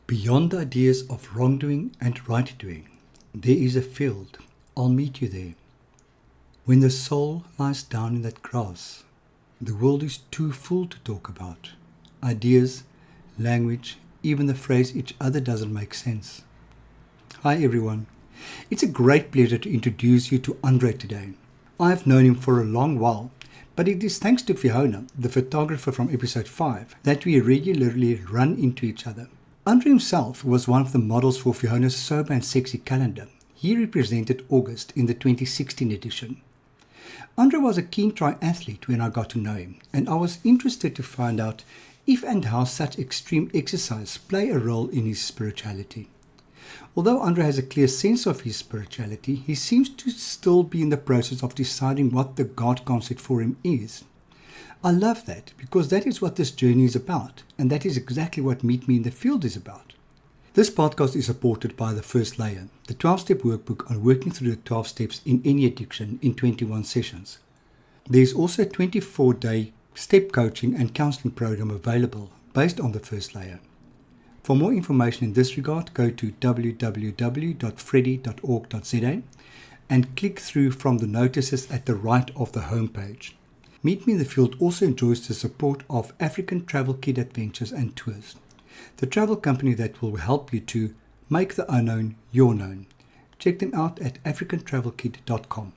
Beyond the ideas of wrongdoing and right-doing, there is a field. I'll meet you there. When the soul lies down in that grass, the world is too full to talk about. Ideas, language, even the phrase each other doesn't make sense. Hi everyone. It's a great pleasure to introduce you to Andre today. I've known him for a long while, but it is thanks to Fiona, the photographer from episode 5, that we regularly run into each other. Andre himself was one of the models for Fiona's Sober and Sexy calendar. He represented August in the 2016 edition. Andre was a keen triathlete when I got to know him, and I was interested to find out if and how such extreme exercise play a role in his spirituality. Although Andre has a clear sense of his spirituality, he seems to still be in the process of deciding what the God concept for him is. I love that, because that is what this journey is about, and that is exactly what Meet Me in the Field is about. This podcast is supported by the First Layer, the 12-step workbook on working through the 12 steps in any addiction in 21 sessions. There is also a 24-day step coaching and counseling program available based on the First Layer. For more information in this regard, go to www.freddy.org.za and click through from the notices at the right of the homepage. Meet Me in the Field also enjoys the support of African Travel Kid Adventures and Tours, the travel company that will help you to make the unknown your known. Check them out at africantravelkid.com.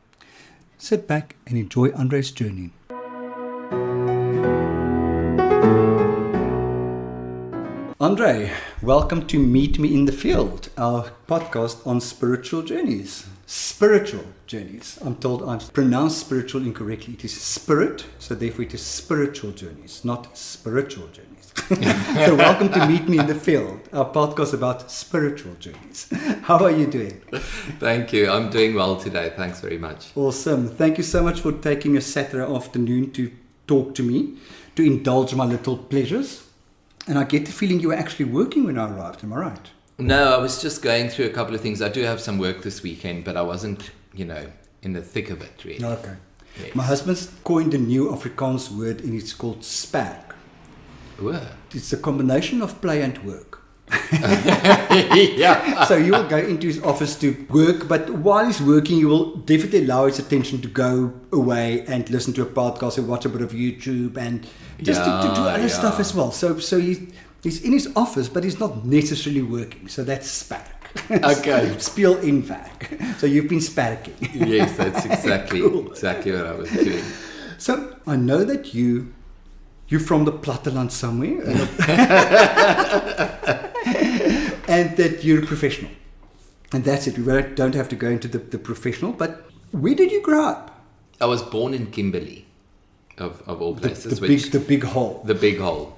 Sit back and enjoy Andre's journey. Andre, welcome to Meet Me in the Field, our podcast on spiritual journeys. Spiritual journeys. I'm told I've pronounced spiritual incorrectly. It is spirit, so therefore it is spiritual journeys, not spiritual journeys. So welcome to Meet Me in the Field, our podcast about spiritual journeys. How are you doing? Thank you. I'm doing well today. Thanks very much. Awesome. Thank you so much for taking a Saturday afternoon to talk to me, to indulge my little pleasures. And I get the feeling you were actually working when I arrived. Am I right? No, I was just going through a couple of things. I do have some work this weekend, but I wasn't, in the thick of it, really. Okay. Yes. My husband's coined a new Afrikaans word, and it's called spark. Whoa. It's a combination of play and work. Yeah. So you will go into his office to work, but while he's working, you will definitely allow his attention to go away and listen to a podcast and watch a bit of YouTube and just to do other stuff as well. So he's in his office, but he's not necessarily working. So that's spark. Okay. Spiel in fact. So you've been sparking. Yes, that's exactly what I was doing. So I know that you're from the platteland somewhere, and that you're a professional. And that's it. We don't have to go into the professional, but where did you grow up? I was born in Kimberley, of all places. The big hole. The big hole.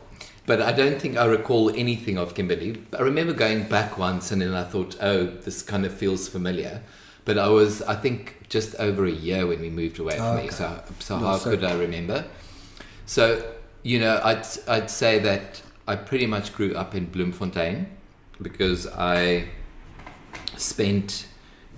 But I don't think I recall anything of Kimberley. I remember going back once and then I thought, oh, this kind of feels familiar. But I was, I think, just over a year when we moved away from there. So how could I remember? So, I'd say that I pretty much grew up in Bloemfontein because I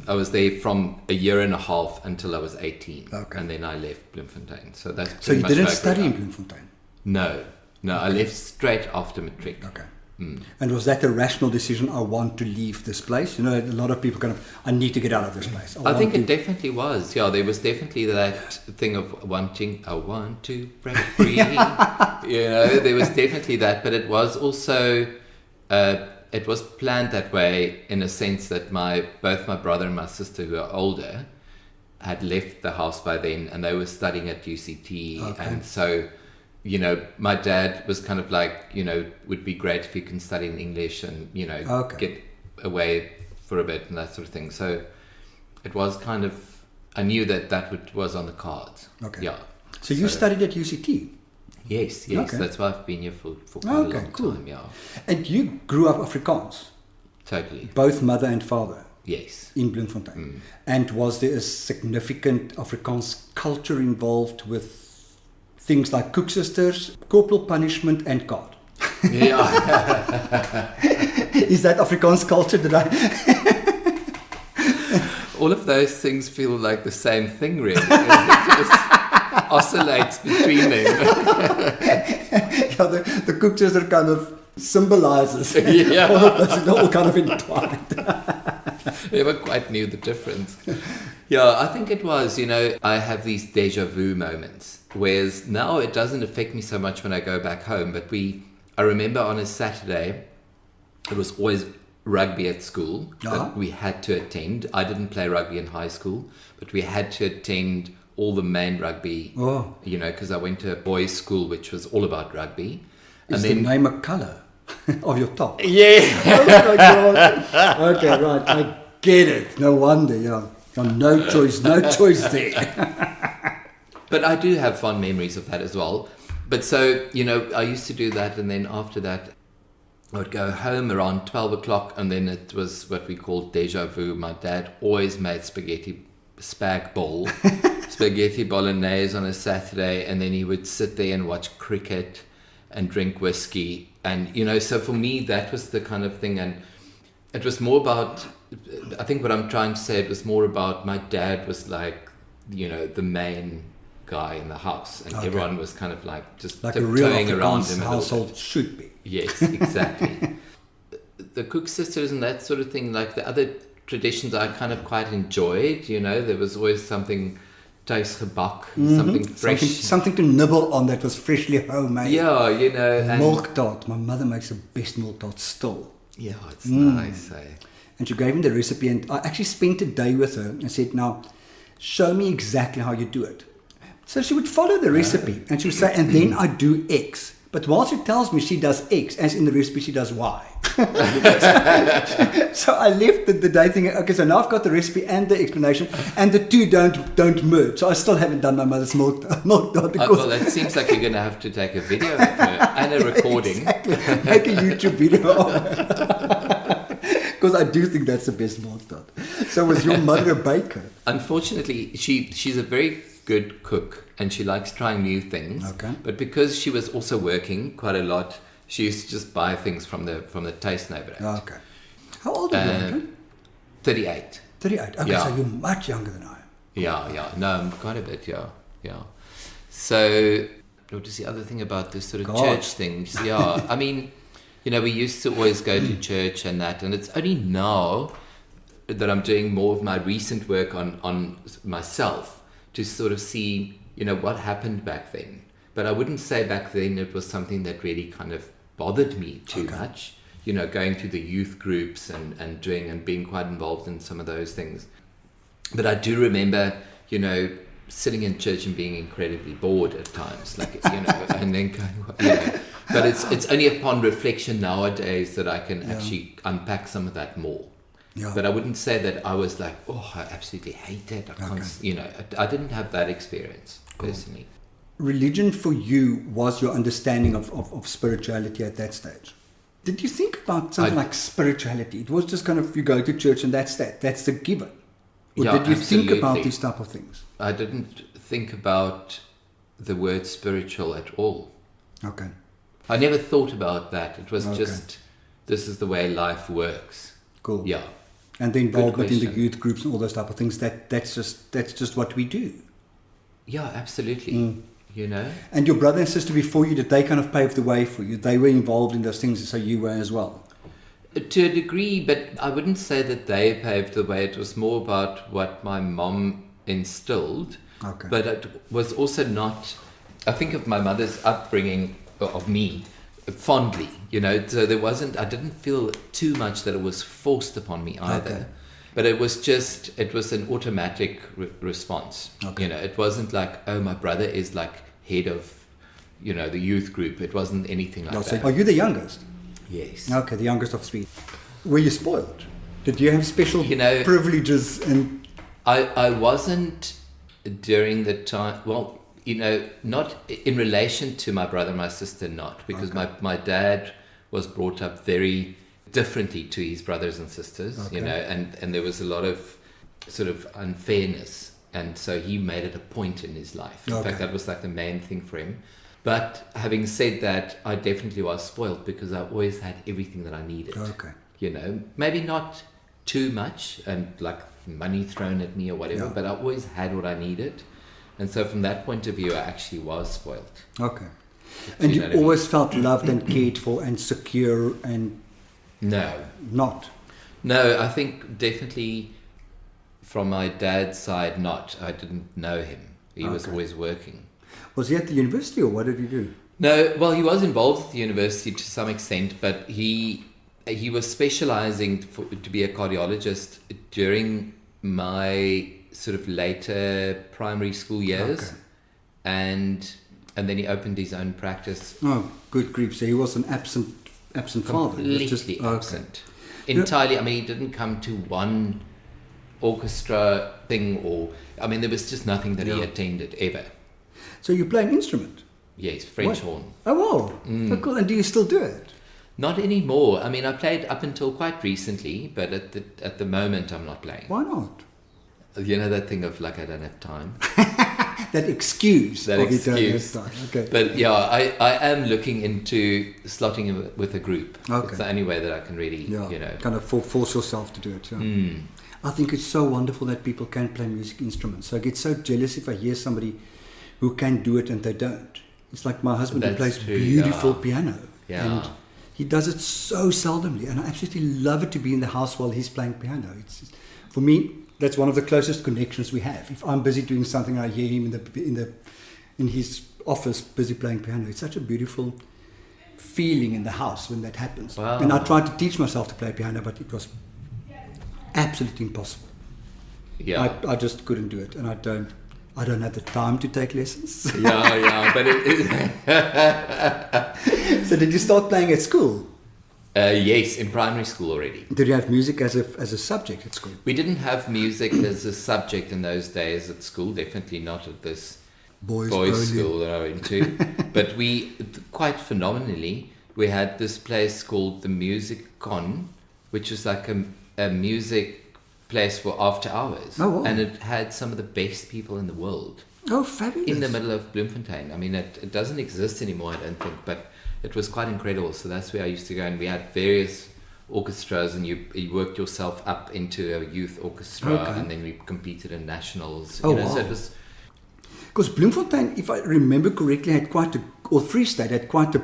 was there from a year and a half until I was 18. Okay. And then I left Bloemfontein. So that's So you didn't study in Bloemfontein? No, I left straight after matric. Okay. And was that a rational decision? I want to leave this place. A lot of people I need to get out of this place. I think it definitely was. Yeah, there was definitely that thing of I want to break free. There was definitely that, but it was also, it was planned that way in a sense that both my brother and my sister, who are older, had left the house by then, and they were studying at UCT, and so. My dad was kind of like, would be great if you can study in English and, get away for a bit and that sort of thing. So it was kind of, I knew that was on the cards. Okay. Yeah. So you studied at UCT? Yes. Okay. That's why I've been here for quite a long time. Yeah. And you grew up Afrikaans? Totally. Both mother and father? Yes. In Bloemfontein. And was there a significant Afrikaans culture involved with things like Cook-sisters, corporal punishment, and God? Yeah. Is that Afrikaans culture? All of those things feel like the same thing, really. It just oscillates between them. The Cook-sisters are kind of symbolizes. Yeah. All of those, they're all kind of entwined. Never quite knew the difference. Yeah, I think it was, I have these deja vu moments, whereas now it doesn't affect me so much when I go back home. But I remember on a Saturday, it was always rugby at school that we had to attend. I didn't play rugby in high school, but we had to attend all the main rugby, because I went to a boys' school, which was all about rugby. Is the name a colour of your top? Yeah. Oh my God. Okay, right. I get it. No wonder, yeah. No choice there. But I do have fond memories of that as well. But so, I used to do that, and then after that, I would go home around 12 o'clock, and then it was what we called deja vu. My dad always made spaghetti bolognese on a Saturday, and then he would sit there and watch cricket and drink whiskey. And, so for me, that was the kind of thing. And it was more about, I think what I'm trying to say, it was more about my dad was like, the main guy in the house, and everyone was kind of like just like a real around him. Household should be. Yes, exactly. The Cook sisters and that sort of thing, like the other traditions, I kind of quite enjoyed. There was always something tuisgebak, something fresh, something to nibble on that was freshly homemade. Yeah, and milk tart. My mother makes the best milk tart still. Yeah, it's nice. And she gave me the recipe, and I actually spent a day with her and said, "Now, show me exactly how you do it." So she would follow the recipe, and she would say, "And then I do X." But while she tells me she does X, as in the recipe she does Y. So I left the day thinking, okay, so now I've got the recipe and the explanation, and the two don't merge. So I still haven't done my mother's milk tart because well, it seems like you're going to have to take a video of her and a recording. Exactly. Make a YouTube video of it. Because I do think that's the best milk tart. So was your mother a baker? Unfortunately, she's a very good cook, and she likes trying new things. Okay. But because she was also working quite a lot, she used to just buy things from the taste neighborhood. Okay. How old are you, Adrian? 38. 38. Okay, so you're much younger than I am. Yeah. No, I'm quite a bit, yeah. So, what is the other thing about this sort of church things? Yeah, I mean, we used to always go to church and that, and it's only now that I'm doing more of my recent work on myself to sort of see, what happened back then. But I wouldn't say back then it was something that really kind of bothered me too much. Going to the youth groups and doing and being quite involved in some of those things. But I do remember, sitting in church and being incredibly bored at times, and then going, But it's only upon reflection nowadays that I can actually unpack some of that more. Yeah. But I wouldn't say that I was like, I absolutely hate it. I can't, I didn't have that experience personally. Religion for you was your understanding of spirituality at that stage. Did you think about something like spirituality? It was just kind of, you go to church and that's that. That's the given. Or did you think about these type of things? I didn't think about the word spiritual at all. Okay. I never thought about that. It was just, this is the way life works. Cool. Yeah. And the involvement in the youth groups and all those type of things, that's just what we do. Yeah, absolutely. And your brother and sister before you, did they kind of pave the way for you? They were involved in those things, so you were as well? To a degree, but I wouldn't say that they paved the way. It was more about what my mom instilled. Okay. But it was also not, I think of my mother's upbringing of me fondly, so I didn't feel too much that it was forced upon me either. Okay. But it was an automatic response. Okay. It wasn't like, my brother is like head of, the youth group. It wasn't anything like that. Are you the youngest? Yes. Okay, the youngest of three. Were you spoiled? Did you have special privileges? And I wasn't during the time, well, not in relation to my brother and my sister, not, because my dad was brought up very differently to his brothers and sisters, and there was a lot of sort of unfairness, and so he made it a point in his life. In fact, that was like the main thing for him. But having said that, I definitely was spoiled because I always had everything that I needed. Maybe not too much and like money thrown at me or whatever, but I always had what I needed. And so from that point of view, I actually was spoiled. Okay. And you you know what I mean? always felt loved and cared for and secure and No. not. No, I think definitely from my dad's side, not. I didn't know him. He was Okay. always working. Was he at the university or what did he do? No, well, he was involved at the university to some extent, but he was specializing to be a cardiologist during my sort of later primary school years. Okay. And then he opened his own practice. Oh, good grief. So he was an absent father. He was Completely okay. absent. Entirely. I mean, he didn't come to one orchestra thing there was just nothing that he Yeah. attended ever. So you play an instrument? Yes, French What? horn. Oh, wow. So cool. And do you still do it? Not anymore. I mean, I played up until quite recently, but at the moment I'm not playing. Why not? You know that thing of like I don't have time. That excuse. That of you don't have excuse. time. Okay. But yeah, I am looking into slotting in with a group. Okay. It's the only way that I can really, Yeah, kind of force yourself to do it. Yeah. I think it's so wonderful that people can play music instruments. So I get so jealous if I hear somebody who can do it and they don't. It's like my husband who That's plays true, beautiful yeah. piano. Yeah. And he does it so seldomly. And I absolutely love it to be in the house while he's playing piano. It's for me, that's one of the closest connections we have. If I'm busy doing something, I hear him in his office busy playing piano. It's such a beautiful feeling in the house when that happens. Wow. And I tried to teach myself to play piano, but it was absolutely impossible. Yeah. I just couldn't do it, and I don't have the time to take lessons. yeah, but So did you start playing at school? yes, in primary school already. Did you have music as a subject at school? We didn't have music as a subject in those days at school, definitely not at this Boys boys' only. school that I went to. But we, quite phenomenally, we had this place called the Music Con, which was like a music place for after hours. Oh, wow. And it had some of the best people in the world Oh, fabulous! in the middle of Bloemfontein. I mean, it doesn't exist anymore, I don't think, but it was quite incredible. So that's where I used to go, and we had various orchestras, and you worked yourself up into a youth orchestra, Okay. and then we competed in nationals. Oh, So wow. it was, Because Bloemfontein, if I remember correctly, or Free State had quite a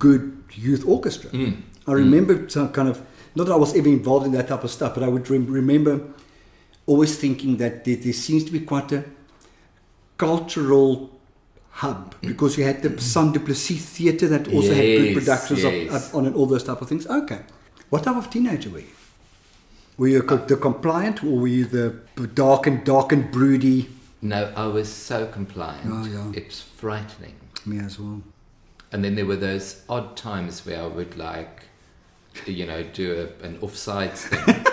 good youth orchestra. I remember some kind of, not that I was ever involved in that type of stuff, but I would remember always thinking that there seems to be quite a cultural hub, because you had the Saint Duplessis Theatre that also had good Yes, productions yes. up on and all those type of things. Okay. What type of teenager were you? Were you the compliant, or were you the dark and broody? no, I was so compliant. Oh, yeah. It's frightening. Me as well. And then there were those odd times where I would do an offsides thing.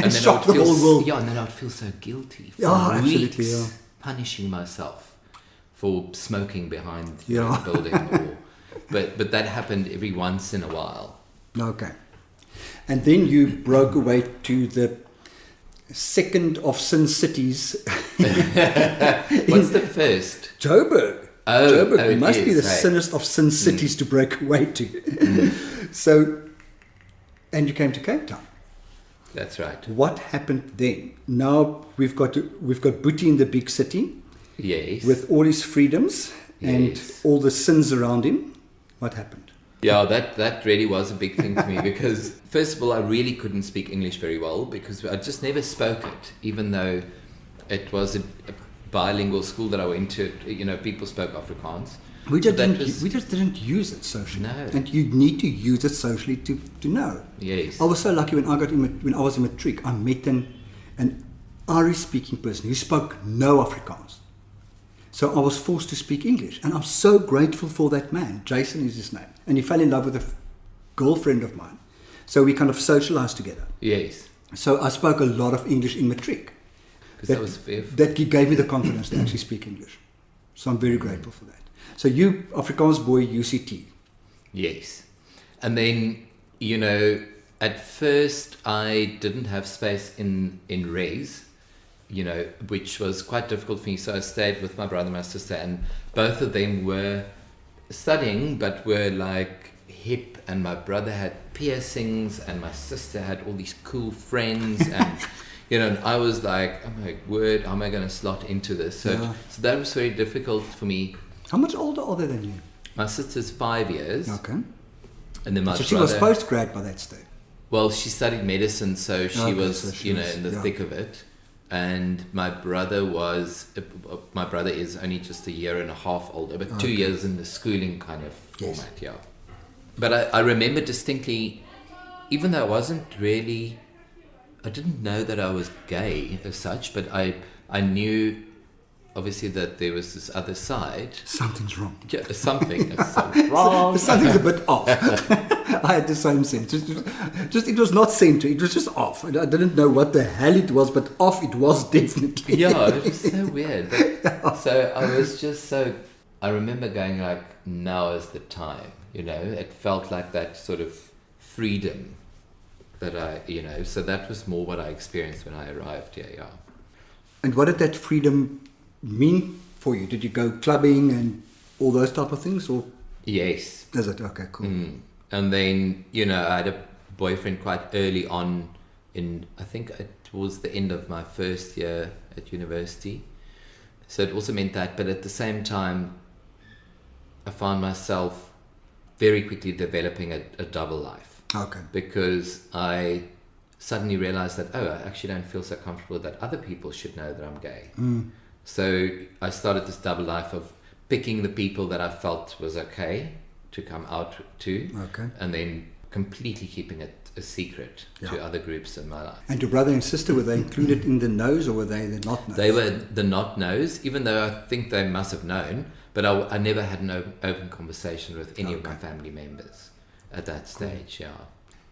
And then shock the whole world. Yeah, and then I'd feel so guilty for Yeah, weeks, absolutely, yeah. punishing myself for smoking behind Yeah. the building. But that happened every once in a while. Okay. And then you broke away to the second of sin cities, What's the first? Joburg. Oh, Joburg it must be is, the right. sinnest of sin cities to break away to. So, and you came to Cape Town. That's right. What happened then? Now we've got Boetie in the big city Yes. with all his freedoms and Yes. all the sins around him. What happened? Yeah, that really was a big thing for me, because first of all, I really couldn't speak English very well, because I just never spoke it, even though it was a bilingual school that I went to. People spoke Afrikaans. We just, So that didn't, was- we just didn't use it socially. No. And you need to use it socially to know. Yes. I was so lucky when I was in matric, I met an Irish-speaking person who spoke no Afrikaans. So I was forced to speak English. And I'm so grateful for that man. Jason is his name. And he fell in love with a girlfriend of mine. So we kind of socialized together. Yes. So I spoke a lot of English in matric. Because that was fair. That gave me the confidence to actually speak English. So I'm very grateful for that. So you, Afrikaans boy, UCT. Yes. And then, at first I didn't have space in Res, which was quite difficult for me. So I stayed with my brother and my sister, and both of them were studying, but were like hip, and my brother had piercings, and my sister had all these cool friends, and and I was like, oh my word, how am I going to slot into this? So, Yeah. so that was very difficult for me. How much older are they than you? My sister's 5 years. Okay. And then my So brother... she was postgrad by that stage. Well, she studied medicine, so she was, so she you know, was- in the thick of it. And my brother is only just a year and a half older, but 2 years in the schooling kind of format, yeah. But I remember distinctly, even though I didn't know that I was gay as such, but I knew obviously that there was this other side. Something's wrong. Yeah, something is so wrong. Something's a bit off. I had the same sense. Just it was not central. It was just off. I didn't know what the hell it was, but off it was definitely. Yeah, it was so weird. But, so I was just so... I remember going like, now is the time, you know. It felt like that sort of freedom that so that was more what I experienced when I arrived here, yeah. And what did that freedom mean for you? Did you go clubbing and all those type of things, or? Yes. Is it? Okay, cool. And then, I had a boyfriend quite early on I think it was the end of my first year at university. So it also meant that, but at the same time, I found myself very quickly developing a double life. Okay. Because I suddenly realized that, I actually don't feel so comfortable that other people should know that I'm gay. So I started this double life of picking the people that I felt was okay to come out to, and then completely keeping it a secret to other groups in my life. And your brother and sister, were they included in the no's, or were they the not no's? They were the not no's, even though I think they must have known, but I never had an open conversation with any of my family members at that stage, yeah.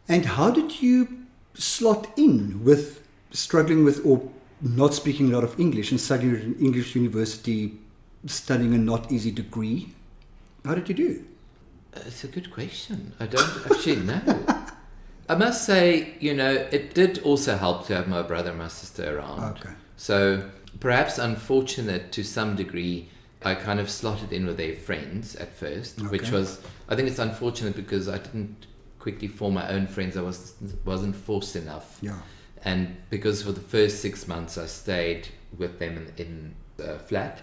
And how did you slot in with struggling with or not speaking a lot of English and studying at an English university, studying a not easy degree? How did you do? It's a good question. I don't actually know. I must say, it did also help to have my brother and my sister around. Okay. So perhaps unfortunate to some degree, I kind of slotted in with their friends at first, which was, I think it's unfortunate because I didn't quickly form my own friends. I wasn't forced enough. Yeah. And because for the first 6 months I stayed with them in a flat.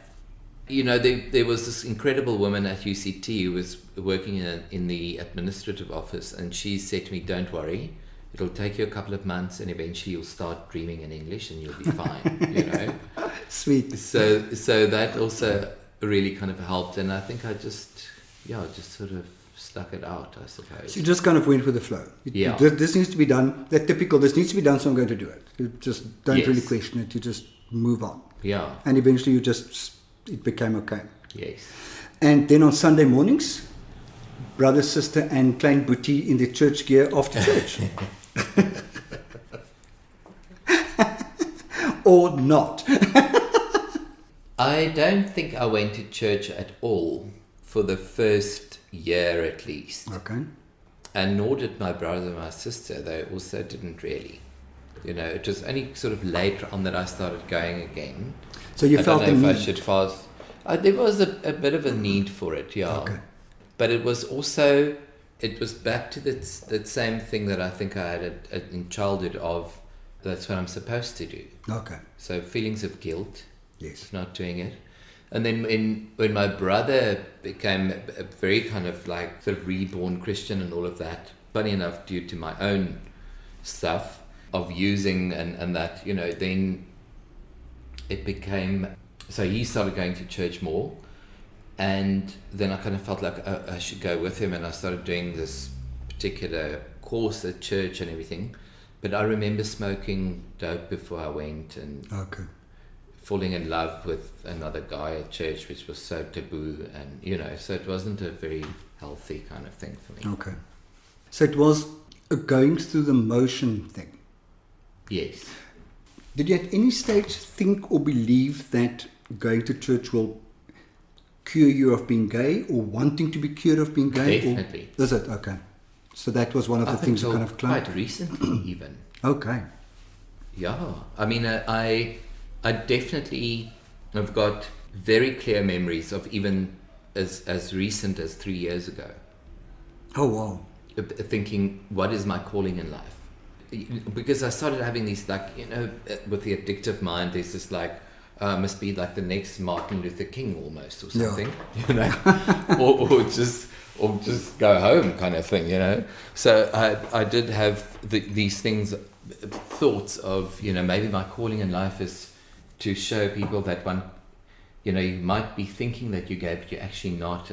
There was this incredible woman at UCT who was working in the administrative office, and she said to me, don't worry, it'll take you a couple of months and eventually you'll start dreaming in English and you'll be fine, Sweet. So that also really kind of helped, and I think I just sort of stuck it out, I suppose. So you just kind of went with the flow. This needs to be done. That typical, this needs to be done, so I'm going to do it. You just don't really question it. You just move on. Yeah. And eventually it became okay. Yes. And then on Sunday mornings, brother, sister, and klein boetie in the church gear after church. Or not. I don't think I went to church at all for the first year at least. Okay. And nor did my brother and my sister. They also didn't really. It was only sort of later on that I started going again. So you felt the need? I should fast. There was a bit of a need for it, yeah. Okay. But it was also, back to that same thing that I think I had in childhood of, that's what I'm supposed to do. Okay. So feelings of guilt, Yes. not doing it. And then when my brother became a very kind of like sort of reborn Christian and all of that, funny enough, due to my own stuff of using and that, then it became, so he started going to church more, and then I kind of felt like I should go with him, and I started doing this particular course at church and everything. But I remember smoking dope before I went, and falling in love with another guy at church, which was so taboo, and so it wasn't a very healthy kind of thing for me. Okay. So it was a going through the motion thing. Yes. Did you at any stage think or believe that going to church will cure you of being gay, or wanting to be cured of being gay? Definitely. Is it? Okay. So that was one of the things you kind of clung quite recently even. Okay. Yeah. I mean, I definitely have got very clear memories of even as recent as 3 years ago. Oh, wow. Thinking, what is my calling in life? Because I started having these, like, with the addictive mind, there's this, like, must be like the next Martin Luther King almost, or Yeah. something, you know, or just go home kind of thing, you know. So I did have these thoughts of, you know, maybe my calling in life is to show people that one, you know, you might be thinking that you're gay, but you're actually not,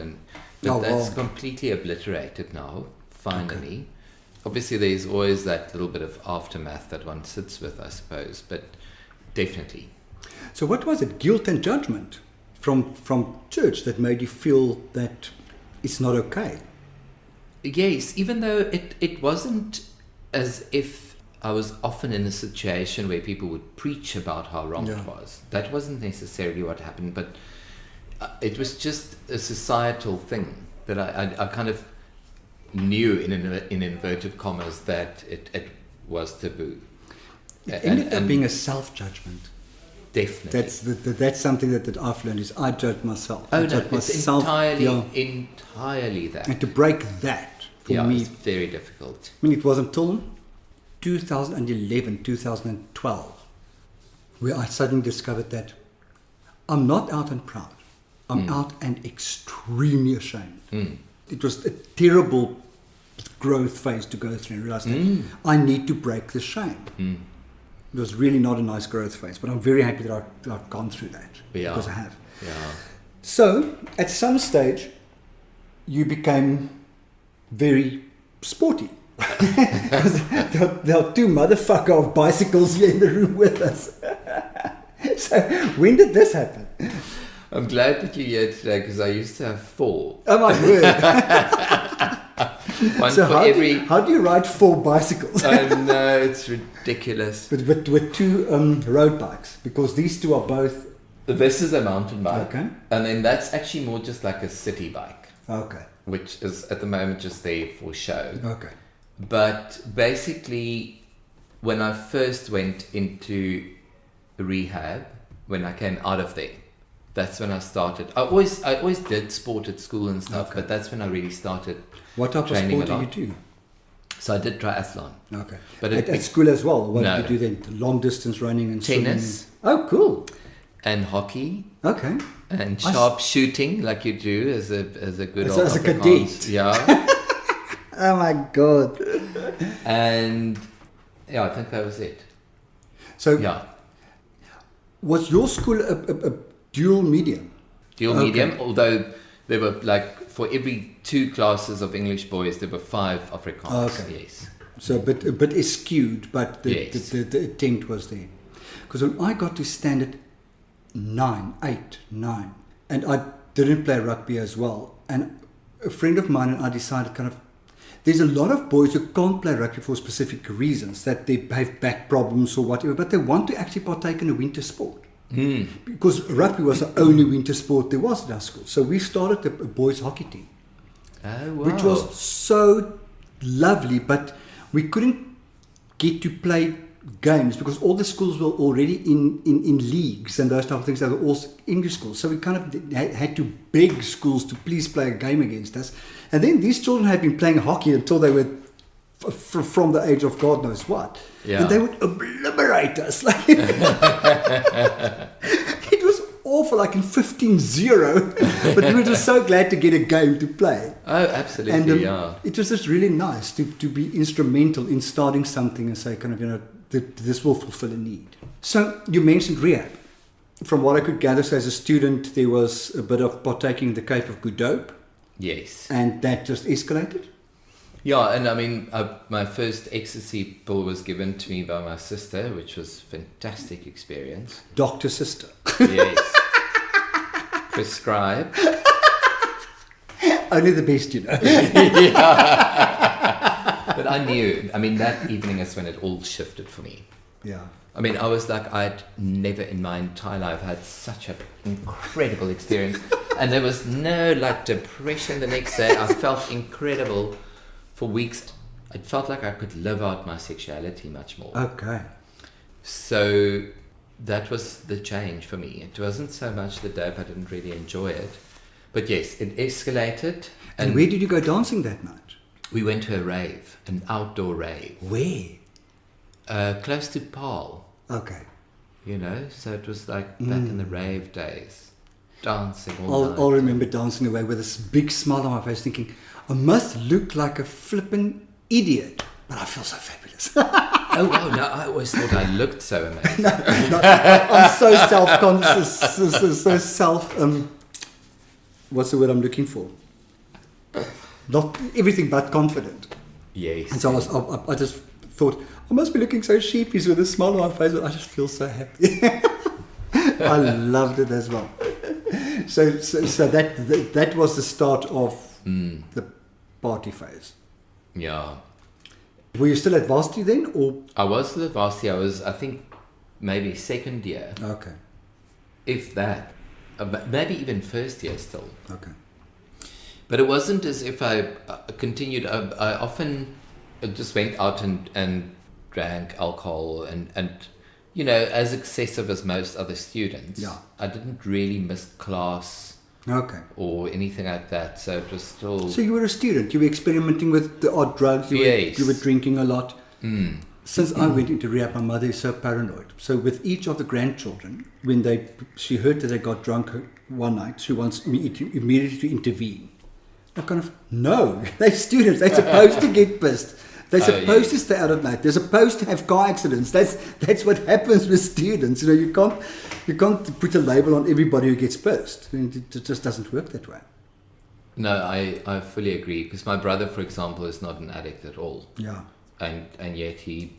but that's completely obliterated now, finally. Okay. Obviously, there's always that little bit of aftermath that one sits with, I suppose, but definitely. So what was it, guilt and judgment from church that made you feel that it's not okay? Yes, even though it wasn't as if I was often in a situation where people would preach about how wrong it was. That wasn't necessarily what happened, but it was just a societal thing that I kind of knew in inverted commas that it was taboo. It ended up being a self-judgment. Definitely. That's something that I've learned is I judge myself. Oh, I judge no, it's myself, entirely that. And to break that, for me... it's very difficult. I mean, it was until 2011, 2012, where I suddenly discovered that I'm not out and proud. I'm out and extremely ashamed. It was a terrible growth phase to go through and realize that I need to break the shame. It was really not a nice growth phase, but I'm very happy that I've gone through that, because I have. Yeah. So, at some stage, you became very sporty. Because there are two motherfucker of bicycles here in the room with us. So, when did this happen? I'm glad that you're here today, because I used to have 4. Oh my word. One so for how do you ride 4 bicycles? No, it's ridiculous. But with 2 road bikes, because these 2 are both... This is a mountain bike. Okay. And then that's actually more just like a city bike. Okay. Which is at the moment just there for show. Okay. But basically, when I first went into rehab, when I came out of there, that's when I started. I always did sport at school and stuff, but that's when I really started. What type of sport do you do? So I did triathlon. Okay. But at school as well? What no. did you do then? Long distance running and tennis. Swimming? Oh, cool. And hockey. Okay. And sharp shooting, like you do as a good old as a Afrikaans. cadet. Yeah. Oh my God. And yeah, I think that was it. So yeah. Was your school a dual medium? Dual medium, although there were like for every 2 classes of English boys, there were 5 Afrikaans. Okay. Yes. So a bit skewed, but Yes. the attempt was there. Because when I got to standard 8, 9, and I didn't play rugby as well, and a friend of mine and I decided there's a lot of boys who can't play rugby for specific reasons, that they have back problems or whatever, but they want to actually partake in a winter sport. Because rugby was the only winter sport there was at our school. So we started a boys hockey team. Oh, wow. Which was so lovely, but we couldn't get to play games because all the schools were already in leagues and those type of things. They were all English schools. So we kind of had to beg schools to please play a game against us. And then these children had been playing hockey until they were from the age of God knows what. Yeah. And they would obliterate us. Like it was awful, like in 15-0. But we were just so glad to get a game to play. Oh, absolutely, and, yeah. It was just really nice to be instrumental in starting something and say this will fulfill a need. So you mentioned rehab. From what I could gather, so as a student, there was a bit of partaking in the Cape of Good Dope. Yes. And that just escalated? Yeah, and I mean, my first ecstasy pill was given to me by my sister, which was a fantastic experience. Doctor sister. Yes. Prescribed. Only the best, you know. Yeah. But I knew, that evening is when it all shifted for me. Yeah. I was like, I'd never in my entire life had such an incredible experience. And there was no depression the next day. I felt incredible for weeks. It felt like I could live out my sexuality much more. Okay. So that was the change for me. It wasn't so much the dope, I didn't really enjoy it. But yes, it escalated. And where did you go dancing that night? We went to a rave, an outdoor rave. Where? Close to Paarl. Okay. you know. So it was like back in the rave days, dancing all night. I'll remember dancing away with this big smile on my face, thinking, I must look like a flippin' idiot, but I feel so fabulous. Oh wow! No, I always thought I looked so amazing. I'm so self-conscious, so what's the word I'm looking for? Not everything but confident. Yes. And so I just thought, I must be looking so sheepish with a smile on my face, but I just feel so happy. I loved it as well. So that was the start of the party phase. Yeah. Were you still at varsity then, or? I was still at varsity. I was, I think, maybe second year. Okay. If that. Maybe even first year still. Okay. But it wasn't as if I continued. I often just went out and drank alcohol and you know, as excessive as most other students. Yeah. I didn't really miss class Okay. or anything like that. So it was still... So you were a student. You were experimenting with the odd drugs. Yes. You were drinking a lot. Since I went into rehab, my mother is so paranoid. So with each of the grandchildren, when she heard that they got drunk one night, she wants immediately to intervene. I kind of, no, they're students. They're supposed to get pissed. They're supposed to stay out at night. They're supposed to have car accidents. That's what happens with students. You know, you can't put a label on everybody who gets pissed. I mean, it just doesn't work that way. No, I fully agree. Because my brother, for example, is not an addict at all. Yeah. And yet he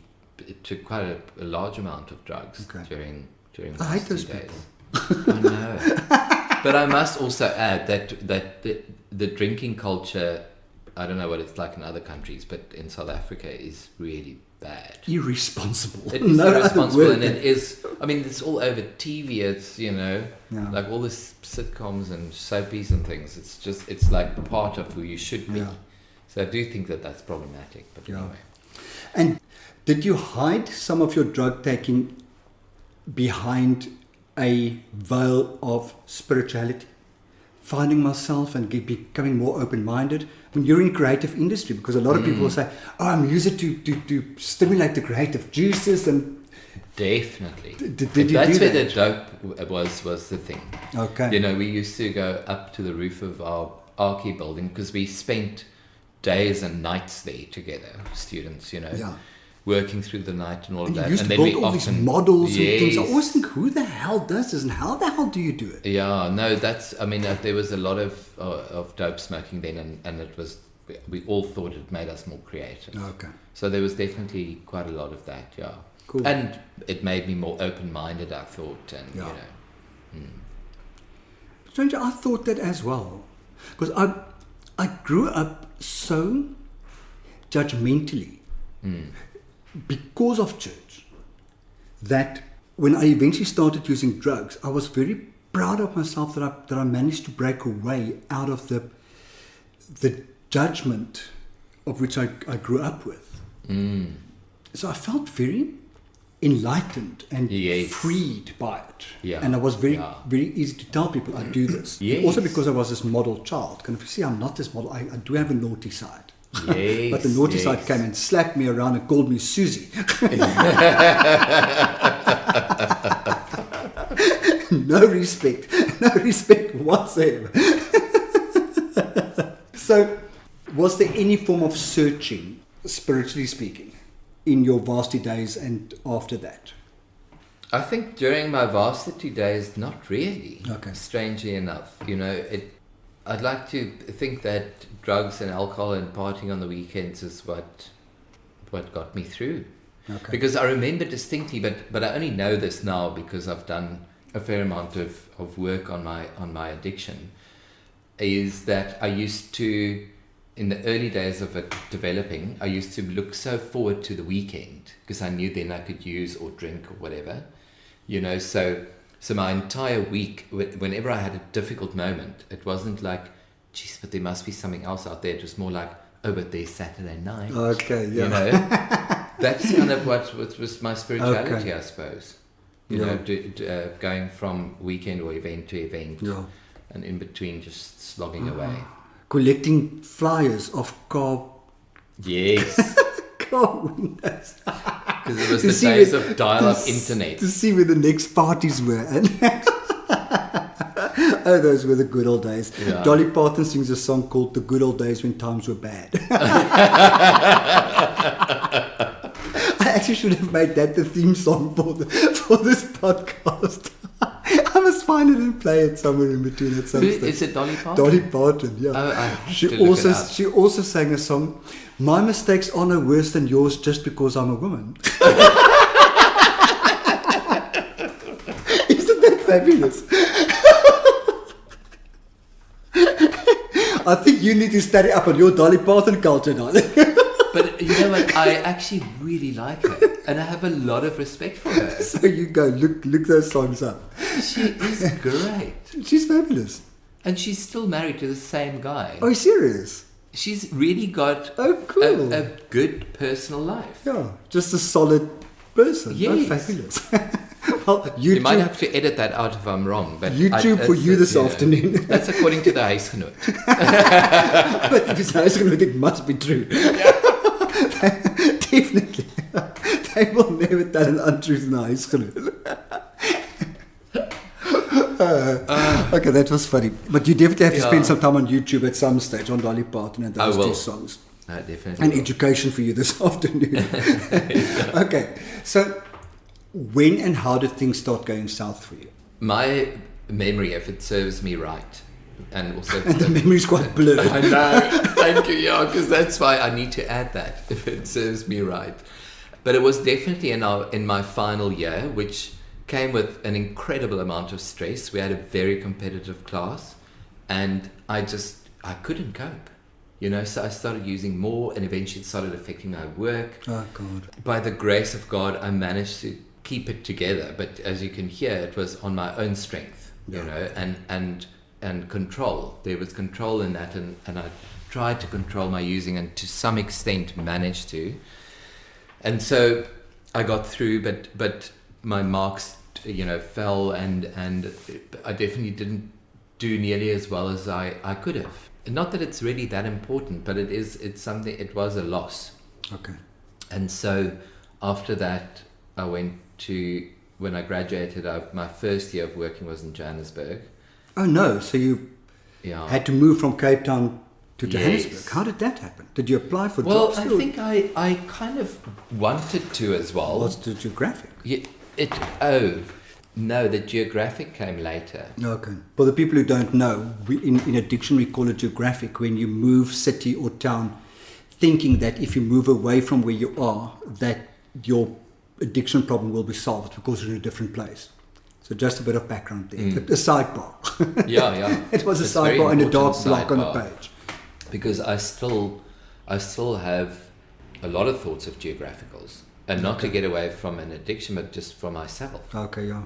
took quite a large amount of drugs during I hate those days. people. I know. But I must also add that the drinking culture, I don't know what it's like in other countries, but in South Africa is really bad. Irresponsible. It is irresponsible, and it it is. I mean, it's all over TV. It's, you know, Yeah. like all this sitcoms and soapies and things. It's like part of who you should be. Yeah. So I do think that that's problematic. But anyway. And did you hide some of your drug taking behind a veil of spirituality? Finding myself and becoming more open-minded. I mean, you're in creative industry, because a lot of people will say, "Oh, I'm using it to stimulate the creative juices." And Definitely. Did you That's do where that? the dope was the thing. Okay. You know, we used to go up to the roof of our Archie building because we spent days and nights there together, students, you know, Yeah. working through the night and all And of you that. used And to then build we all often, these models and things. I Yes. always think, who the hell does this, and how the hell do you do it? Yeah, no, that's, I mean, there was a lot of dope smoking then, and it was, we all thought it made us more creative. Okay. So there was definitely quite a lot of that, yeah. Cool. And it made me more open-minded, I thought, and, Yeah. you know. Stranger, I thought that as well, because I grew up so judgmentally because of church that when I eventually started using drugs, I was very proud of myself that I managed to break away out of the judgment of which I grew up with. So I felt very enlightened and Yes. freed by it. Yeah. And I was very Yeah. very easy to tell people I do this. Yes. Also because I was this model child. Kind of, see, I'm not this model. I do have a naughty side. Yes, But the naughty yes. side came and slapped me around and called me Susie. No respect whatsoever. So, was there any form of searching, spiritually speaking, in your varsity days and after that? I think during my varsity days, not really. Okay. Strangely enough, you know, I'd like to think that drugs and alcohol and partying on the weekends is what got me through. Okay. Because I remember distinctly, but I only know this now because I've done a fair amount of work on my addiction, is that I used to, in the early days of it developing, I used to look so forward to the weekend because I knew then I could use or drink or whatever, you know. So my entire week, whenever I had a difficult moment, it wasn't like, geez, but there must be something else out there. It was more like, oh, but there's Saturday night. Okay, yeah. You know, that's kind of what was my spirituality, Okay. I suppose. You Yeah. know, going from weekend or event to event, Yeah. and in between just slogging away. Collecting flyers of car Yes. windows. Because it was To the see days where- of dial-up to internet. To see where the next parties were. And oh, those were the good old days. Yeah. Dolly Parton sings a song called The Good Old Days When Times Were Bad. I actually should have made that the theme song for this podcast. I must find it and play it somewhere in between at some Who, stage. is it Dolly Parton? Dolly Parton, yeah. Oh, I have she to look also it up. she also sang a song, My Mistakes Are No Worse Than Yours Just Because I'm a Woman. Isn't that fabulous? I think you need to study up on your Dolly Parton culture, darling. But you know what? I actually really like her. And I have a lot of respect for her. So you go, look those songs up. She is great. She's fabulous. And she's still married to the same guy. Oh, serious? She's really got Oh, cool. a good personal life. Yeah, just a solid person. Yes. Oh, fabulous. Well, You might YouTube, have to edit that out if I'm wrong. But YouTube for you this afternoon. That's according to the huisgenoot. But if it's huisgenoot, it must be true. Definitely. They will never tell an untruth in the huisgenoot. Okay, that was funny. But you definitely have to spend some time on YouTube at some stage on Dolly Parton and those I will. two songs. No, definitely. And will. education for you this afternoon. Okay, so when and how did things start going south for you? My memory, if it serves me right, and also And the memory's quite blurred. I know. Thank you, yeah, because that's why I need to add that if it serves me right. But it was definitely in my final year, which came with an incredible amount of stress. We had a very competitive class, and I couldn't cope. So I started using more, and eventually it started affecting my work. Oh, God. By the grace of God, I managed to keep it together. But as you can hear, it was on my own strength, and control. There was control in that, and I tried to control my using, and to some extent managed to. And so I got through, but my marks, fell, and I definitely didn't do nearly as well as I could have. Not that it's really that important, but it's something. It was a loss. Okay. And so after that, I went to, when I graduated, my first year of working was in Johannesburg. Oh, no. So you had to move from Cape Town to Johannesburg. Yes. How did that happen? Did you apply for Well, jobs? I think I kind of wanted to as well. Was it geographic? No, the geographic came later. Okay. For the people who don't know, in a dictionary we call it geographic when you move city or town thinking that if you move away from where you are, that your addiction problem will be solved because you're in a different place. So just a bit of background there. A sidebar. Yeah. It was a It's very sidebar and a dark important block on the sidebar. page. Because I still have a lot of thoughts of geographicals, and not to get away from an addiction, but just for myself. Okay, yeah.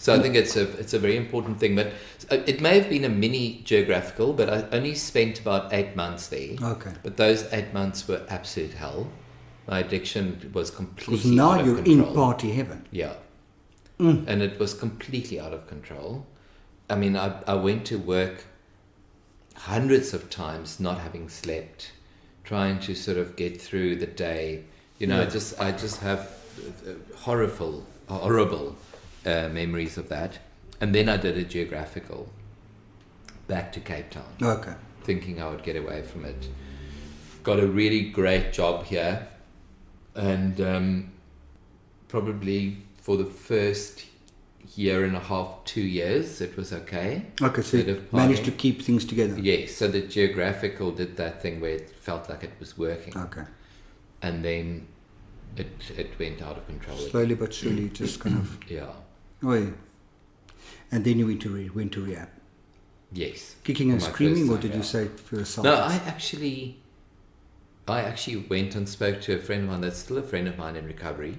So I think it's a very important thing. But it may have been a mini geographical, but I only spent about 8 months there. Okay. But those 8 months were absolute hell. My addiction was completely Because now out of you're control. in party heaven. Yeah. And it was completely out of control. I mean, I went to work hundreds of times not having slept, trying to sort of get through the day. I just have horrible memories of that. And then I did a geographical back to Cape Town, Okay. thinking I would get away from it. Got a really great job here, and probably for the first year and a half, 2 years, it was okay. Okay, so Bit you of managed partying. to keep things together. Yes, so the geographical did that thing where it felt like it was working, Okay. and then it went out of control. Slowly but surely, just kind of. Yeah. Oh, yeah. And then you went to rehab. Yes. Kicking and For my screaming, first or time, did you yeah. say for yourself? No, I actually went and spoke to a friend of mine that's still a friend of mine in recovery,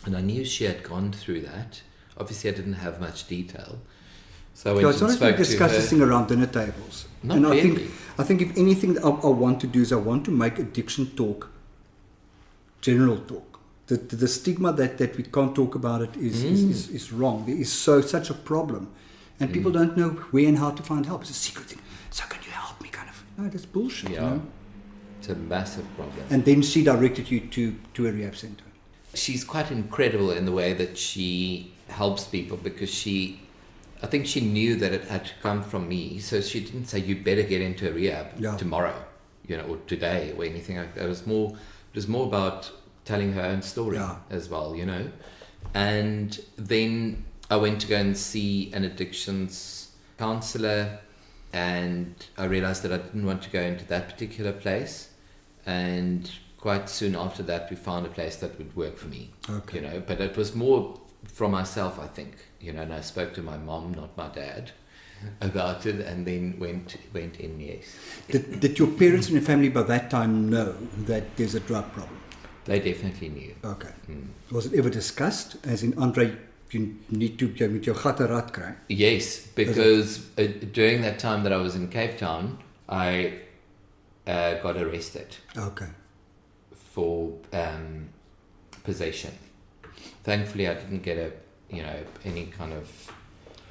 and I knew she had gone through that. Obviously, I didn't have much detail, so I went It's and not spoke to to discuss her. this thing around dinner tables. Not and really. I think if anything I want to do is I want to make addiction talk general talk. The stigma that we can't talk about it is wrong. There is such a problem, and people don't know where and how to find help. It's a secret thing. So can you help me? Kind of. No, that's bullshit. Yeah. It's a massive problem. And then she directed you to a rehab center. she's quite incredible in the way that she helps people, because I think she knew that it had to come from me, so she didn't say you better get into a rehab tomorrow, or today or anything like that. It was more about telling her own story as well, And then I went to go and see an addictions counselor, and I realized that I didn't want to go into that particular place. And quite soon after that, we found a place that would work for me. Okay. But it was more from myself, I think. And I spoke to my mom, not my dad, about it, and then went in. Yes. Did your parents and your family by that time know that there's a drug problem? They definitely knew. Okay. Was it ever discussed? As in, Andre, you need to met jou gat 'n rad kry? Yes, because during that time that I was in Cape Town, I got arrested. Okay. For possession. Thankfully, I didn't get any kind of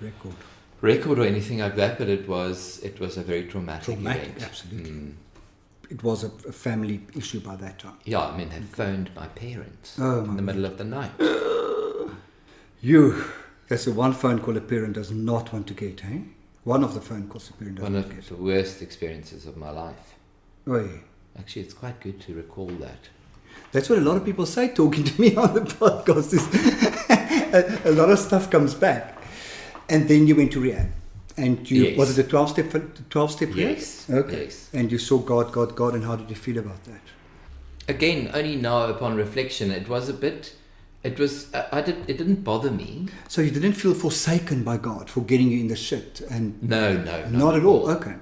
record or anything like that, but it was a very traumatic event. Absolutely. It was a family issue by that time. Yeah, I mean, they phoned my parents in the middle of the night. That's the one phone call a parent does not want to get, eh? One of the phone calls a parent doesn't want to get. One of the worst experiences of my life. Oh, yeah. Actually, it's quite good to recall that. That's what a lot of people say talking to me on the podcast. A lot of stuff comes back. And then you went to rehab. And was it a 12-step rehab? Yes. Okay. Yes. And you saw God, and how did you feel about that? Again, only now upon reflection, it didn't bother me. So you didn't feel forsaken by God for getting you in the shit? And No. Not at all. Okay.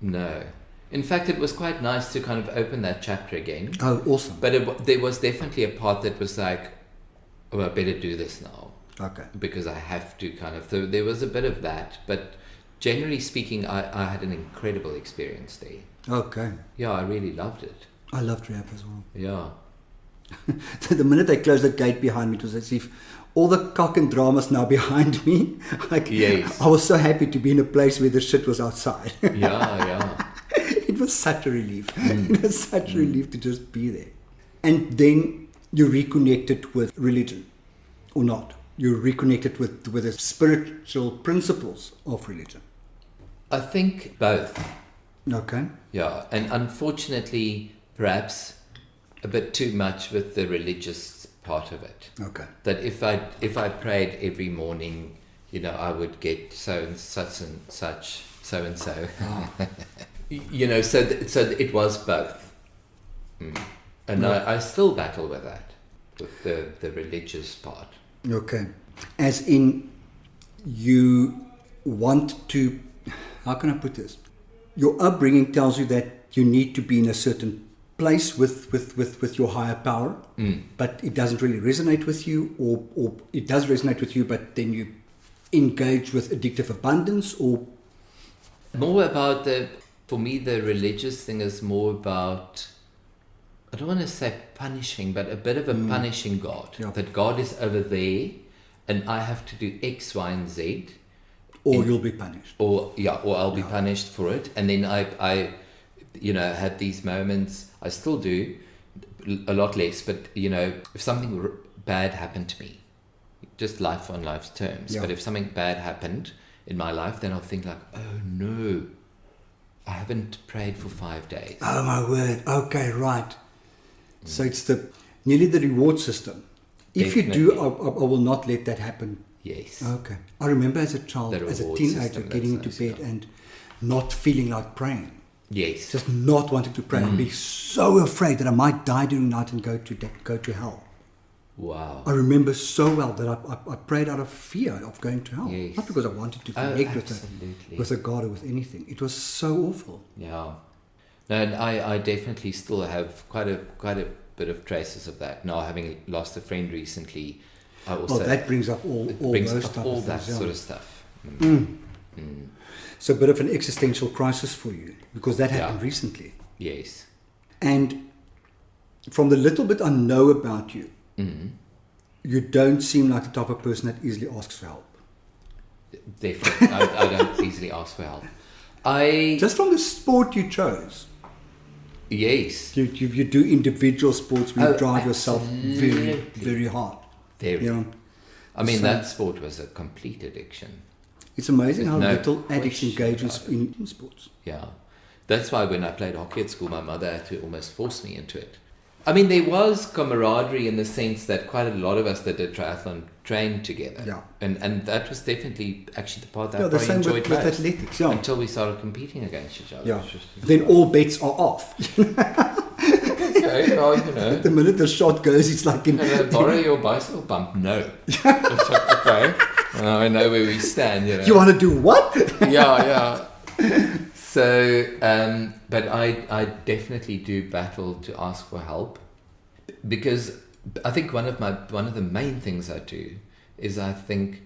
No. In fact, it was quite nice to kind of open that chapter again. Oh, awesome. But there was definitely a part that was like, oh, I better do this now. Okay. Because I have to kind of... So there was a bit of that. But generally speaking, I had an incredible experience there. Okay. Yeah, I really loved it. I loved rehab as well. Yeah. The minute they closed the gate behind me, it was as if all the cock and dramas now behind me. Yes. I was so happy to be in a place where the shit was outside. Yeah. It was such a relief. It was such a relief to just be there. And then you reconnected with religion, or not? You reconnected with the spiritual principles of religion. I think both. Okay. Yeah, and unfortunately, perhaps a bit too much with the religious part of it. Okay. That if I prayed every morning, I would get so and such, so and so. Oh. So it was both. And I still battle with that, with the religious part. Okay. As in, you want to, how can I put this? Your upbringing tells you that you need to be in a certain place with your higher power, but it doesn't really resonate with you, or it does resonate with you, but then you engage with addictive abundance, or... More about for me, the religious thing is more about, I don't want to say punishing, but a bit of a punishing God. Yeah. That God is over there and I have to do X, Y, and Z. Or you'll be punished. Or I'll be punished for it. And then I had these moments, I still do, a lot less, but, if something bad happened to me, just life on life's terms, but if something bad happened in my life, then I'll think like, oh no, I haven't prayed for 5 days. Oh my word. Okay, right. So it's nearly the reward system. If Definitely. you do, I will not let that happen. Yes. Okay. I remember as a child, as a teenager, getting into bed and not feeling like praying. Yes. Just not wanting to pray and be so afraid that I might die during the night and go to hell. Wow. I remember so well that I prayed out of fear of going to hell. Yes. Not because I wanted to connect with a God or with anything. It was so awful. Yeah. No, and I definitely still have quite a bit of traces of that. Now, having lost a friend recently, I also... Well, that brings up all that things, sort of stuff. So a bit of an existential crisis for you, because that happened recently. Yes. And from the little bit I know about you, you don't seem like the type of person that easily asks for help. Definitely. I don't easily ask for help. Just from the sport you chose, Yes. You do individual sports where you Oh, drive yourself very, absolutely. very hard. Very. You know, I mean, So- that sport was a complete addiction. it's amazing how No little addicts question engage about it. in sports. Yeah. That's why when I played hockey at school, my mother had to almost force me into it. I mean, there was camaraderie in the sense that quite a lot of us that did triathlon trained together. Yeah. And that was definitely actually the part that I Yeah, the probably same enjoyed with most. athletics. Yeah. Until we started competing against each other. Yeah. Which was just- Then all bets are off. Okay, well, you know. The minute the shot goes, it's like in. Can I borrow your bicycle pump? No. It's like, okay. Well, I know where we stand, you know. You want to do what? Yeah. So, but I definitely do battle to ask for help, because I think one of the main things I do is I think,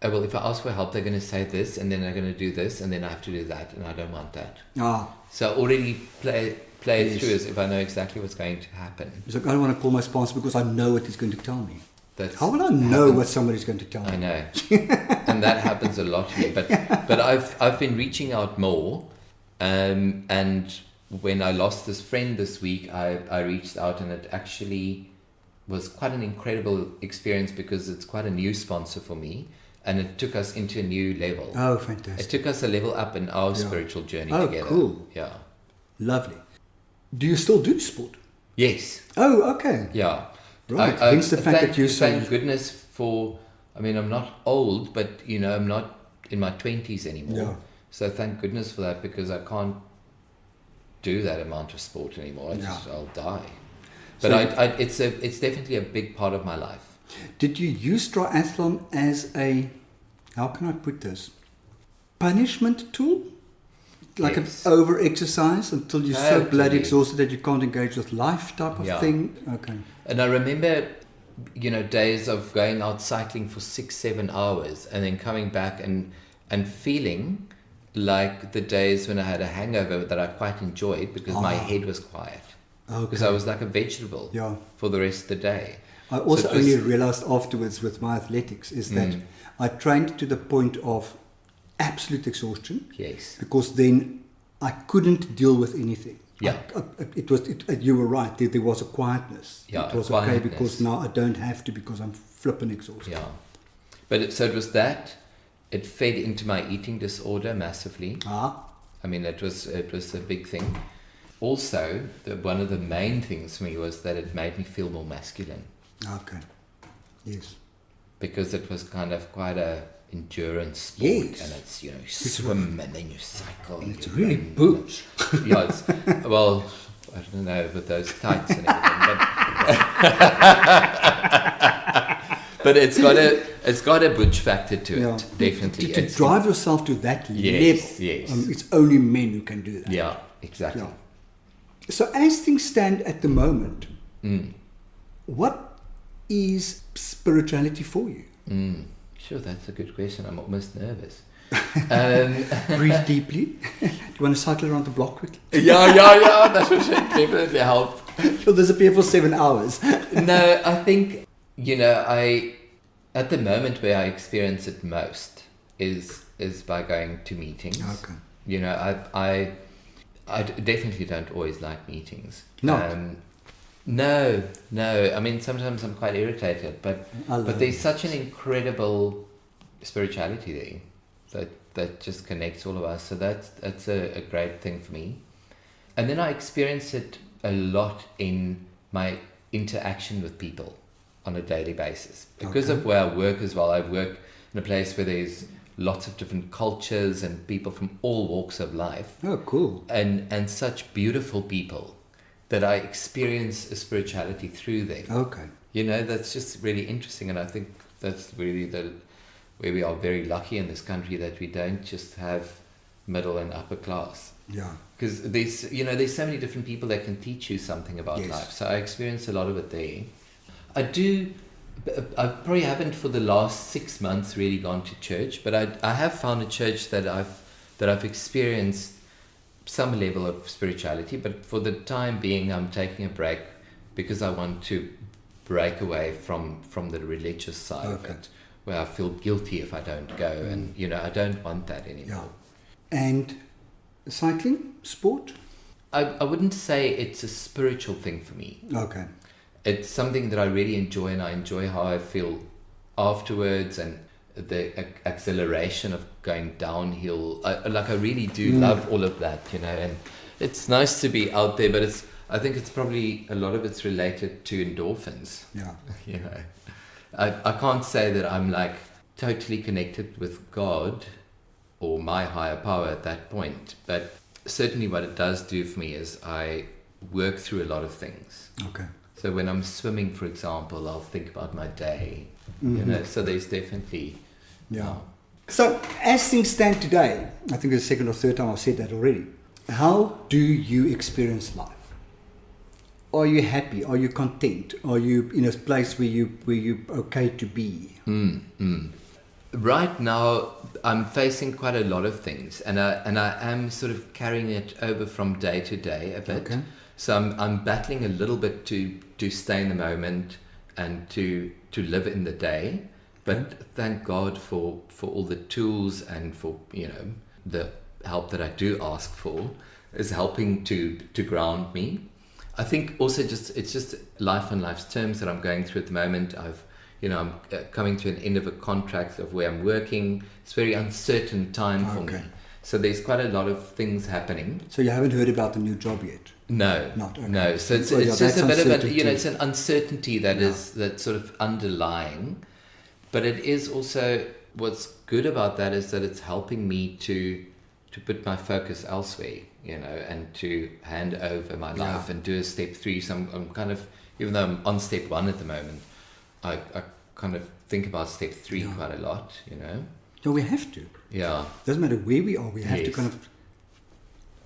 oh, well, if I ask for help, they're going to say this, and then they're going to do this, and then I have to do that, and I don't want that. So I already play it through as if I know exactly what's going to happen. It's like, I don't want to call my sponsor because I know what he's going to tell me. That's How will I know what somebody's going to tell me? I know, and that happens a lot to me. But I've been reaching out more, and when I lost this friend this week, I reached out, and it actually was quite an incredible experience because it's quite a new sponsor for me, and it took us into a new level. Oh, It fantastic. took us a level up in our spiritual journey Oh, together. cool. Yeah. Lovely. Do you still do sport? Yes. Oh, okay. Yeah. Right. Hence the fact that you thank goodness for. I mean, I'm not old, but you know, I'm not in my 20s anymore. Yeah. So thank goodness for that, because I can't do that amount of sport anymore. I'll die. But So it's definitely a big part of my life. Did you use triathlon as a, how can I put this, punishment tool? Like Yes. an over-exercise until you're so bloody Totally. exhausted that you can't engage with life type of Yeah. thing? Okay. And I remember, you know, days of going out cycling for 6-7 hours and then coming back and feeling like the days when I had a hangover that I quite enjoyed because my head was quiet. Because I was like a vegetable Yeah. for the rest of the day. I also it was- only realized afterwards with my athletics is that I trained to the point of absolute exhaustion Yes. because then I couldn't deal with anything. Yeah. You were right. There was a quietness. Yeah, it was a okay quietness. because now I don't have to because I'm flipping exhausted. Yeah. But so it was that. It fed into my eating disorder massively. I mean, it was a big thing. Also, one of the main things for me was that it made me feel more masculine, Okay. Yes. because it was kind of quite a endurance sport, Yes. and it's, you know, you swim and then you cycle, And it's you really run. boobs. Yeah, it's, well, I don't know with those tights and everything, but it's got a butch factor to it, definitely. To It's- drive yourself to that Yes, level, yes. it's only men who can do that. Yeah, exactly. Yeah. So as things stand at the moment, what is spirituality for you? Sure, that's a good question. I'm almost nervous. Breathe deeply. Do you want to cycle around the block quickly? Yeah, that would definitely help. You'll disappear for 7 hours. No, I think, you know, at the moment where I experience it most is by going to meetings. Okay. You know, I definitely don't always like meetings. No. No. I mean, sometimes I'm quite irritated, but there's such an incredible spirituality there that just connects all of us. So that's a great thing for me. And then I experience it a lot in my interaction with people on a daily basis. Because of where I work as well, I work in a place where there's lots of different cultures and people from all walks of life. Oh, cool. And such beautiful people that I experience a spirituality through them. Okay. You know, that's just really interesting, and I think that's really where we are very lucky in this country, that we don't just have middle and upper class. Yeah. Because there's so many different people that can teach you something about life. So I experience a lot of it there. I probably haven't for the last 6 months really gone to church, but I have found a church that I've experienced some level of spirituality, but for the time being I'm taking a break because I want to break away from the religious side of it, where I feel guilty if I don't go, and I don't want that anymore. Yeah. And cycling, sport? I wouldn't say it's a spiritual thing for me. Okay. It's something that I really enjoy, and I enjoy how I feel afterwards, and the acceleration of going downhill. I really do love all of that, and it's nice to be out there, but I think it's probably a lot of it's related to endorphins. Yeah. I can't say that I'm like totally connected with God or my higher power at that point, but certainly what it does do for me is I work through a lot of things. Okay. So when I'm swimming, for example, I'll think about my day, so there's definitely... Yeah. So as things stand today, I think it's the second or third time I've said that already, how do you experience life? Are you happy? Are you content? Are you in a place where you're okay to be? Right now, I'm facing quite a lot of things, and I am sort of carrying it over from day to day a bit. Okay. So I'm battling a little bit to stay in the moment and to live in the day. But thank God for all the tools, and for the help that I do ask for is helping to ground me. I think also it's just life on life's terms that I'm going through at the moment. I'm coming to an end of a contract of where I'm working. It's a very uncertain time for me. So there's quite a lot of things happening. So you haven't heard about the new job yet? No. Not okay. No. So it's just a bit of it's an uncertainty that's sort of underlying. But it is also, what's good about that is that it's helping me to put my focus elsewhere, and to hand over my life and do a step 3. So I'm kind of, even though I'm on step 1 at the moment, I kind of think about step 3 quite a lot, No, we have to. Yeah. Doesn't matter where we are, we have to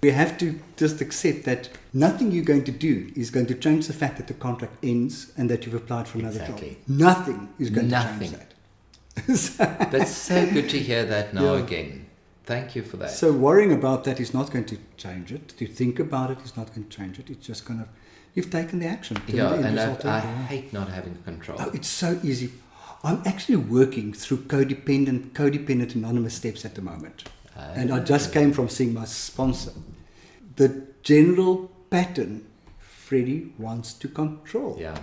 we have to just accept that nothing you're going to do is going to change the fact that the contract ends and that you've applied for another job. Nothing is going to change that. That's so good to hear that now again. Thank you for that. So worrying about that is not going to change it. To think about it is not going to change it. It's just going to... You've taken the action. And I hate not having control. Oh, it's so easy. I'm actually working through codependent anonymous steps at the moment. And I just came from seeing my sponsor. The general pattern, Freddie wants to control. Yeah.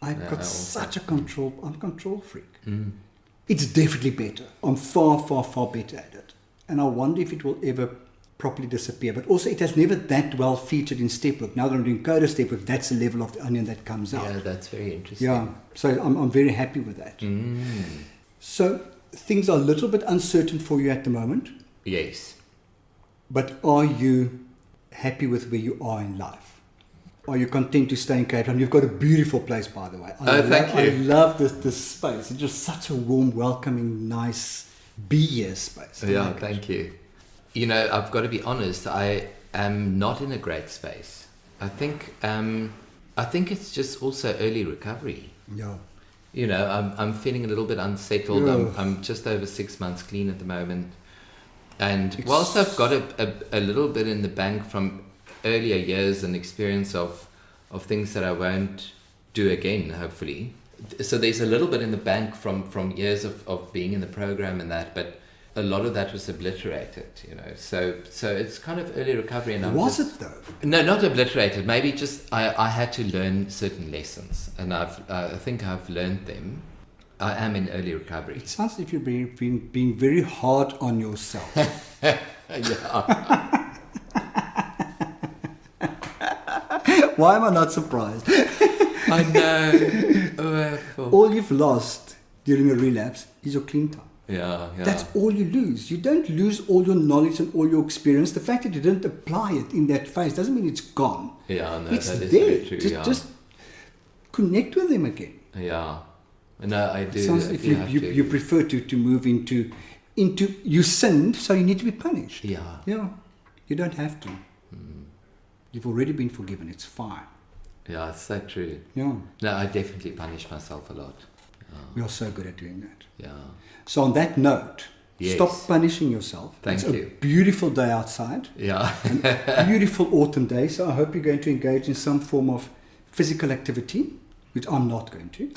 I've got such a control... I'm a control freak. It's definitely better. I'm far, far, far better at it. And I wonder if it will ever properly disappear. But also, it has never that well featured in step work. Now that I'm doing coder step work, that's the level of the onion that comes out. Yeah, that's very interesting. Yeah, so I'm very happy with that. So things are a little bit uncertain for you at the moment. Yes. But are you happy with where you are in life? Are you content to stay in Cape Town? You've got a beautiful place, by the way. Thank you. I love this space. It's just such a warm, welcoming, nice, be here space. Yeah, thank you. I've got to be honest, I am not in a great space. I think it's just also early recovery. Yeah. I'm feeling a little bit unsettled. Yeah. I'm just over 6 months clean at the moment. And whilst I've got a little bit in the bank from earlier years and experience of things that I won't do again, hopefully. So there's a little bit in the bank from years of being in the program and that, but a lot of that was obliterated, So it's kind of early recovery. And was it though? No, not obliterated. Maybe just I had to learn certain lessons, and I think I've learned them. I am in early recovery. It sounds like you're being very hard on yourself. Yeah. Why am I not surprised? I know. All you've lost during a relapse is your clean time. Yeah. That's all you lose. You don't lose all your knowledge and all your experience. The fact that you didn't apply it in that phase doesn't mean it's gone. Yeah, no, it's that is there. very true. Just connect with them again. Yeah. No, I do. Sounds if you prefer to move into you sinned, so you need to be punished. Yeah. Yeah. You don't have to. You've already been forgiven. It's fine. Yeah, it's so true. Yeah. No, I definitely punish myself a lot. We are so good at doing that. Yeah. So on that note, stop punishing yourself. Thank you. It's a beautiful day outside. Yeah. A beautiful autumn day. So I hope you're going to engage in some form of physical activity, which I'm not going to.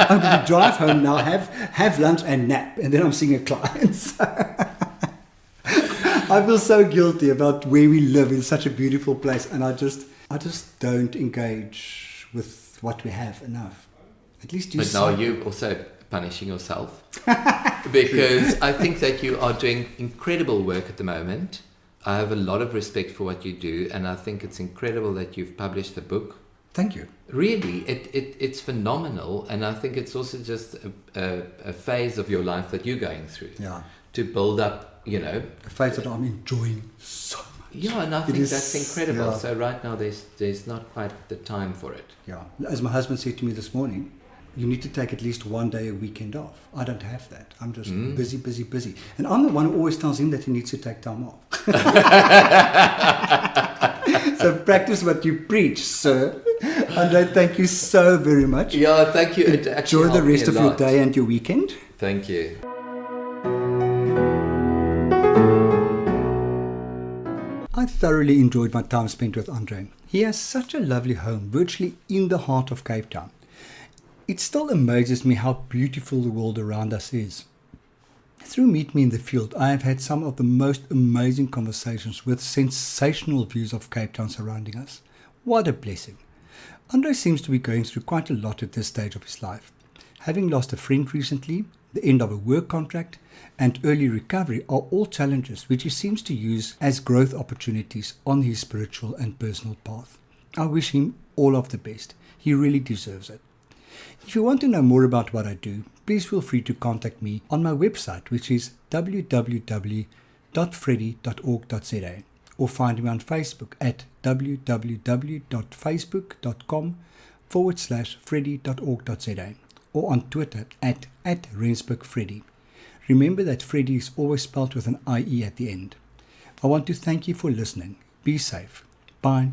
I'm going to drive home now, have lunch and nap, and then I'm seeing a client. I feel so guilty about where we live in such a beautiful place, and I just don't engage with what we have enough. At least you. But now you're also punishing yourself because I think that you are doing incredible work at the moment. I have a lot of respect for what you do, and I think it's incredible that you've published a book. Thank you. Really, it's phenomenal, and I think it's also just a phase of your life that you're going through. Yeah. To build up, a phase that I'm enjoying so much. Yeah, and I think that's incredible. Yeah. So right now, there's not quite the time for it. Yeah. As my husband said to me this morning, you need to take at least one day a weekend off. I don't have that. I'm just busy. And I'm the one who always tells him that he needs to take time off. So practice what you preach, sir. Andre, thank you so very much. Yeah, thank you. It Enjoy the rest of your day and your weekend. Thank you. I thoroughly enjoyed my time spent with Andre. He has such a lovely home, virtually in the heart of Cape Town. It still amazes me how beautiful the world around us is. Through Meet Me in the Field, I have had some of the most amazing conversations with sensational views of Cape Town surrounding us. What a blessing. Andre seems to be going through quite a lot at this stage of his life. Having lost a friend recently, the end of a work contract, and early recovery are all challenges which he seems to use as growth opportunities on his spiritual and personal path. I wish him all of the best. He really deserves it. If you want to know more about what I do, please feel free to contact me on my website, which is www.freddy.org.za, or find me on Facebook at www.facebook.com/freddy.org.za, or on Twitter at @RensburgFreddy. Remember that Freddy is always spelled with an IE at the end. I want to thank you for listening. Be safe. Bye.